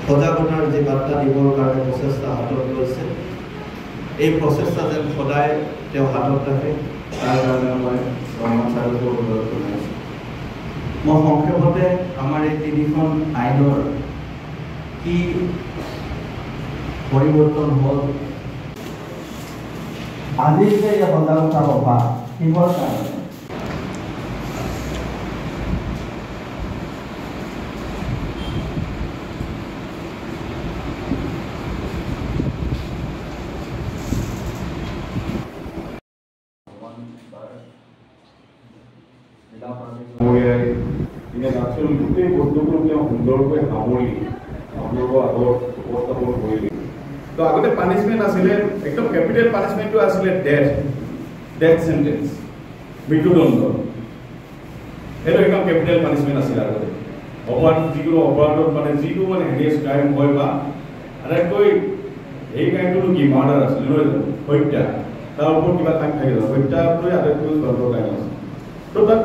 সজাগতাৰ যে বাৰ্তা দিবৰ কাৰণে প্ৰচেষ্টা হাতত লৈছে। এই প্ৰচেষ্টা যেন সদায় তেওঁ হাতত ৰাখে, তাৰ কাৰণে মই ৰহমান ছাৰকো অনুৰোধ জনাইছোঁ। মই সংক্ষেপতে আমাৰ এই তিনিখন আইনৰ কি পৰিৱৰ্তন হ'ল, আজি যে এই সজাগতা সভা কিহৰ কাৰণে, গোটেই বস্তুবোৰ তেওঁ সুন্দৰকৈ সামৰি আপোনালোকৰ আগত উপস্থাপন কৰিলে। তো আগতে পানিছমেণ্ট আছিলে, একদম কেপিটেল পানিছমেণ্টটো আছিলে ডেথ চেণ্টেন্স, মৃত্যুদণ্ড। সেইটো একদম কেপিটেল পানিছমেণ্ট আছিলে আগতে। অপৰাধ যিকোনো অপৰাধত মানে যিটো মানে হেৰিয়েষ্ট ক্ৰাইম হয় বা আটাইতকৈ এই ক্ৰাইমটোতো কি মাৰ্ডাৰ আছিলে নহয় জানো, হত্যা, তাৰ ওপৰত কিবা ক্ৰাইম থাকিব, হত্যাটোৱে আটাইতকৈ দণ্ডৰ ক্ৰাইম আছে। তো তাত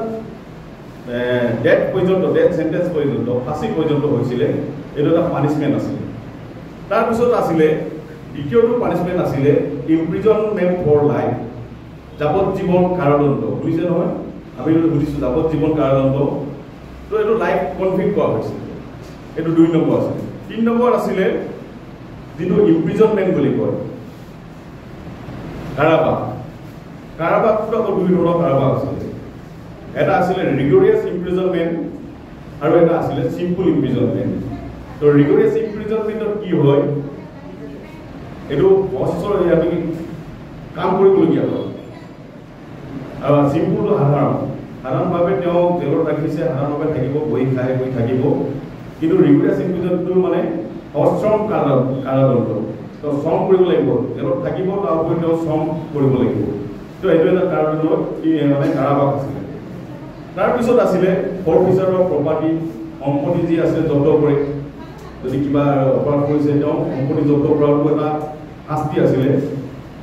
ডেথ পৰ্যন্ত, ডেথ চেণ্টেন্স পৰ্যন্ত, ফাঁচি পৰ্যন্ত হৈছিলে। এইটো এটা পানিছমেণ্ট আছিলে। তাৰপিছত আছিলে দ্বিতীয়টো পানিছমেণ্ট আছিলে ইম্প্ৰিজনমেণ্ট ফৰ লাইফ, যাৱজ্জীৱন কাৰাদণ্ড। শুনিছে নহয়, আমি শুনিছোঁ যাৱজ্জীৱন কাৰাদণ্ড। তো এইটো লাইফ কনভিক্ট কৰা হৈছিলে। এইটো 2 নম্বৰ আছিলে। 3 নম্বৰ আছিলে যিটো ইম্প্ৰিজনমেণ্ট বুলি কয়, কাৰাবাস। কাৰাবাসটো আকৌ 2 ধৰণৰ কাৰাবাস আছিলে। এটা আছিলে ৰিগৰিয়াছ ইম্প্ৰিজনমেণ্ট আৰু এটা আছিলে চিম্পল ইম্প্ৰিজনমেণ্ট। তো ৰিগৰিয়াছ ইম্প্ৰিজনমেণ্টত কি হয়, এইটো বছৰ আমি কাম কৰিবলগীয়া হয়। আৰু চিম্পলটো সাধাৰণভাৱে তেওঁ জেলত ৰাখিছে, সাধাৰণভাৱে থাকিব, বহি খাই বহি থাকিব। কিন্তু ৰিগৰিয়াছ ইম্প্ৰিজনটো মানে অশ্ৰম কাৰাদণ্ড। তো শ্ৰম কৰিব লাগিব, জেলত থাকিব, তাৰ উপৰি তেওঁ শ্ৰম কৰিব লাগিব। তো এইটো এটা কাৰাদণ্ড মানে কাৰাবাস আছিলে। তাৰপিছত আছিলে ফৰফিচাৰৰ প্ৰপাৰ্টি, সম্পত্তি যি আছে জব্দ কৰে। যদি কিবা অপৰাধ কৰিছে তেওঁ সম্পত্তি জব্দ কৰাটো এটা শাস্তি আছিলে।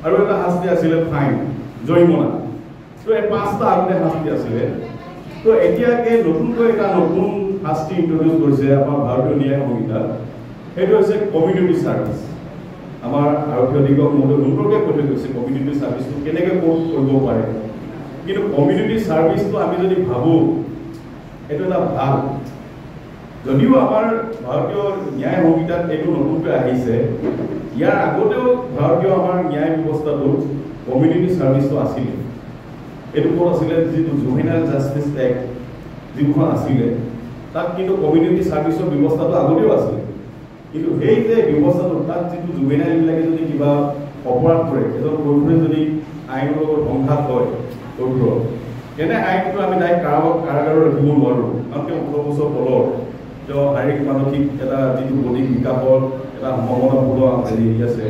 আৰু এটা শাস্তি আছিলে ফাইন, জৰিমনা। তো এই 5টা আগতে শাস্তি আছিলে। তো এতিয়াকে নতুনকৈ এটা নতুন শাস্তি ইন্ট্ৰডিউচ কৰিছে আমাৰ ভাৰতীয় ন্যায় সংহিতাত। সেইটো হৈছে কমিউনিটি ছাৰ্ভিচ। আমাৰ আৰক্ষী অধীক্ষক মহোদয় সুন্দৰকৈ কৈ থৈ গৈছে কমিউনিটি ছাৰ্ভিচটো কেনেকৈ কৰিব পাৰে। কিন্তু কমিউনিটি ছাৰ্ভিচটো আমি যদি ভাবোঁ এইটো এটা ভাল, যদিও আমাৰ ভাৰতীয় ন্যায় সংহিতাত এইটো নতুনকৈ আহিছে, ইয়াৰ আগতেও ভাৰতীয় আমাৰ ন্যায় ব্যৱস্থাটোত কমিউনিটি ছাৰ্ভিচটো আছিলে। এইটো ক'ত আছিলে, যিটো জুভেনাইল জাষ্টিচ এক্ট যিখন আছিলে, তাত কিন্তু কমিউনিটি ছাৰ্ভিচৰ ব্যৱস্থাটো আগতেও আছিলে। কিন্তু সেই যে ব্যৱস্থাটো, তাত যিটো জুভেনাইলবিলাকে যদি কিবা অপৰাধ কৰে, এজন কৈশোৰে যদি আইনৰ লগত সংঘাত হয়, তেনে আইনটো আমি তাইক কাৰাগাৰত ৰাখিব নোৱাৰোঁ। কাৰণ তেওঁ 18 বছৰ তলৰ, তেওঁ শাৰীৰিক মানসিক এটা যিটো বৌদ্ধিক বিকাশৰ এটা সম্ভাৱনাপূৰ্ণ হেৰি আছে।